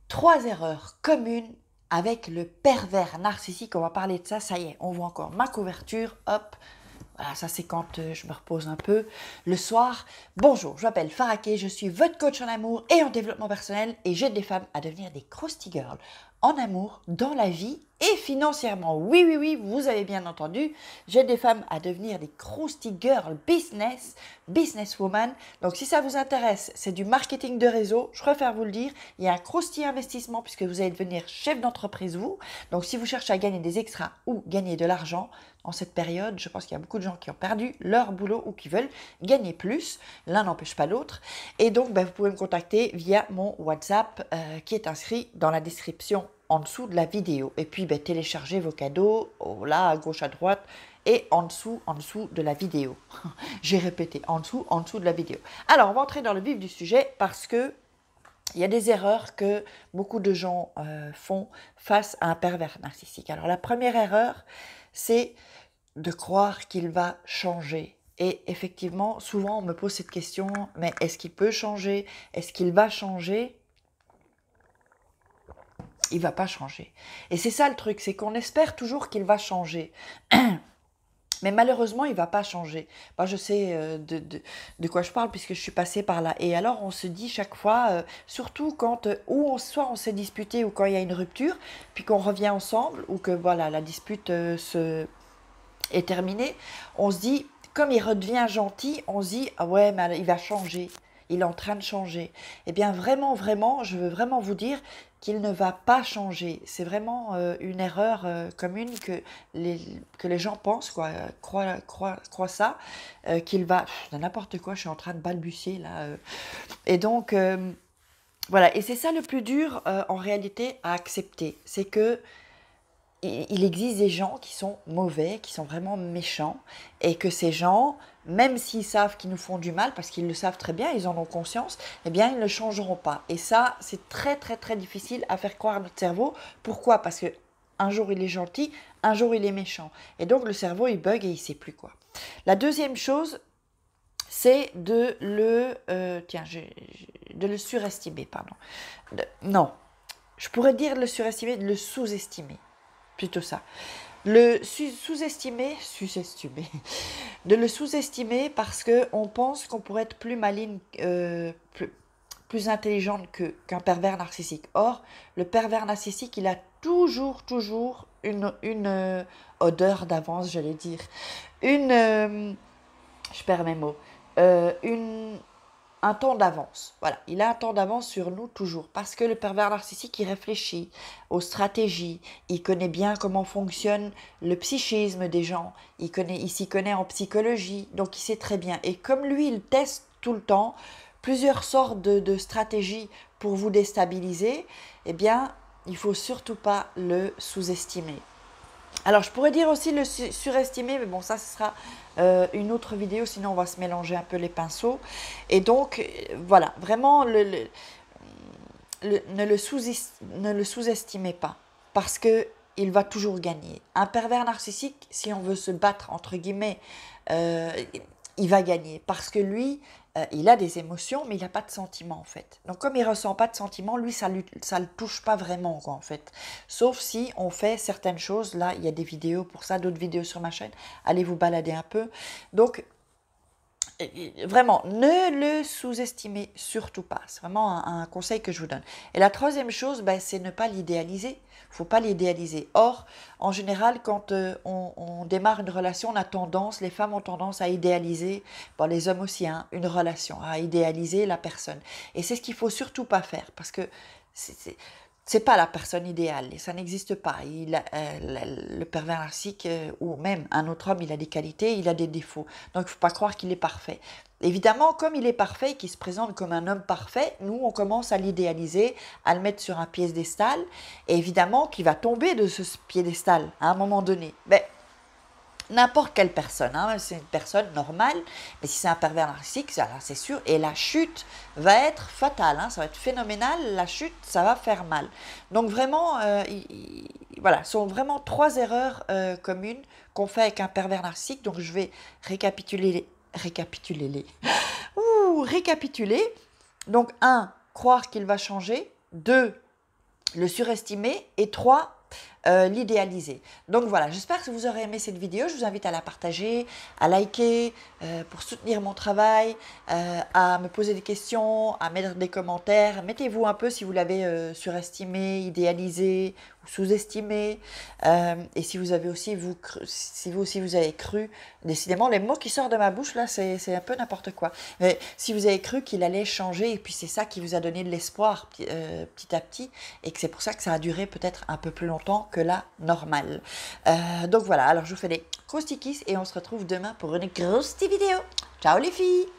Trois erreurs communes avec le pervers narcissique. On va parler de ça. Ça y est, on voit encore ma couverture. Hop. Voilà, ça c'est quand je me repose un peu le soir. Bonjour, je m'appelle Faraké, je suis votre coach en amour et en développement personnel et j'aide les femmes à devenir des crusty girls en amour, dans la vie et financièrement. Oui, oui, oui, vous avez bien entendu, j'aide des femmes à devenir des crusty girls businesswoman. Donc si ça vous intéresse, c'est du marketing de réseau, je préfère vous le dire, il y a un crusty investissement puisque vous allez devenir chef d'entreprise vous. Donc si vous cherchez à gagner des extras ou gagner de l'argent, en cette période, je pense qu'il y a beaucoup de gens qui ont perdu leur boulot ou qui veulent gagner plus. L'un n'empêche pas l'autre. Et donc, vous pouvez me contacter via mon WhatsApp qui est inscrit dans la description en dessous de la vidéo. Et puis, téléchargez vos cadeaux là, à gauche, à droite et en dessous de la vidéo. J'ai répété, en dessous de la vidéo. Alors, on va entrer dans le vif du sujet parce que il y a des erreurs que beaucoup de gens font face à un pervers narcissique. Alors, la première erreur, c'est de croire qu'il va changer. Et effectivement, souvent on me pose cette question, mais est-ce qu'il peut changer? Est-ce qu'il va changer? Il va pas changer. Et c'est ça le truc, c'est qu'on espère toujours qu'il va changer. Mais malheureusement, il ne va pas changer. Moi, je sais de quoi je parle puisque je suis passée par là. Et alors, on se dit chaque fois, surtout quand soit on s'est disputé ou quand il y a une rupture, puis qu'on revient ensemble ou que voilà, la dispute est terminée, on se dit, comme il redevient gentil, on se dit, ah ouais, mais il va changer, il est en train de changer. Eh bien, vraiment, vraiment, je veux vraiment vous dire qu'il ne va pas changer. C'est vraiment une erreur commune que les gens pensent, croient ça, qu'il va... n'importe quoi, je suis en train de balbutier là. Et donc, voilà, et c'est ça le plus dur en réalité à accepter, c'est que il existe des gens qui sont mauvais, qui sont vraiment méchants, et que ces gens, même s'ils savent qu'ils nous font du mal, parce qu'ils le savent très bien, ils en ont conscience, eh bien, ils ne changeront pas. Et ça, c'est très, très, très difficile à faire croire à notre cerveau. Pourquoi? Parce que un jour, il est gentil, un jour, il est méchant. Et donc, le cerveau, il bug et il ne sait plus quoi. La deuxième chose, c'est de le surestimer, pardon. Non, je pourrais dire de le surestimer, de le sous-estimer. Plutôt ça. Le sous-estimer, de le sous-estimer parce qu'on pense qu'on pourrait être plus maligne, plus intelligente qu'un pervers narcissique. Or, le pervers narcissique, il a toujours une odeur d'avance, j'allais dire. Je perds mes mots. Un temps d'avance. Voilà, il a un temps d'avance sur nous toujours. Parce que le pervers narcissique, il réfléchit aux stratégies, il connaît bien comment fonctionne le psychisme des gens, il s'y connaît en psychologie, donc il sait très bien. Et comme lui, il teste tout le temps plusieurs sortes de stratégies pour vous déstabiliser, eh bien, il ne faut surtout pas le sous-estimer. Alors, je pourrais dire aussi le surestimer, mais bon, ça, ce sera une autre vidéo, sinon on va se mélanger un peu les pinceaux. Et donc, voilà, vraiment, ne le sous-estimez pas, parce qu'il va toujours gagner. Un pervers narcissique, si on veut se battre, entre guillemets, il va gagner, parce que lui, il a des émotions, mais il n'a pas de sentiments, en fait. Donc, comme il ne ressent pas de sentiments, lui, ça le touche pas vraiment, quoi, en fait. Sauf si on fait certaines choses. Là, il y a des vidéos pour ça, d'autres vidéos sur ma chaîne. Allez vous balader un peu. Donc, vraiment, ne le sous-estimez surtout pas. C'est vraiment un conseil que je vous donne. Et la troisième chose, c'est ne pas l'idéaliser. Il ne faut pas l'idéaliser. Or, en général, quand on démarre une relation, les femmes ont tendance à idéaliser, les hommes aussi, hein, une relation, à idéaliser la personne. Et c'est ce qu'il ne faut surtout pas faire, parce que c'est pas la personne idéale, et ça n'existe pas. Le pervers narcissique ou même un autre homme, il a des qualités, il a des défauts. Donc il ne faut pas croire qu'il est parfait. Évidemment, comme il est parfait et qu'il se présente comme un homme parfait, nous on commence à l'idéaliser, à le mettre sur un piédestal, et évidemment qu'il va tomber de ce piédestal à un moment donné. Mais n'importe quelle personne, hein, c'est une personne normale, mais si c'est un pervers narcissique, c'est sûr, et la chute va être fatale, hein, ça va être phénoménal, la chute, ça va faire mal. Donc vraiment, voilà, ce sont vraiment trois erreurs communes qu'on fait avec un pervers narcissique, donc je vais récapituler. Récapituler. Donc 1, croire qu'il va changer. 2, le surestimer, et 3, l'idéaliser. Donc voilà, j'espère que vous aurez aimé cette vidéo. Je vous invite à la partager, à liker pour soutenir mon travail, à me poser des questions, à mettre des commentaires. Mettez-vous un peu si vous l'avez surestimé, idéalisé ou sous-estimé. Et si vous avez aussi, si vous aussi vous avez cru, décidément les mots qui sortent de ma bouche là, c'est un peu n'importe quoi. Mais si vous avez cru qu'il allait changer, et puis c'est ça qui vous a donné de l'espoir petit à petit, et que c'est pour ça que ça a duré peut-être un peu plus longtemps que la normale. Donc voilà, alors je vous fais des gros stickies et on se retrouve demain pour une grosse petite vidéo. Ciao les filles!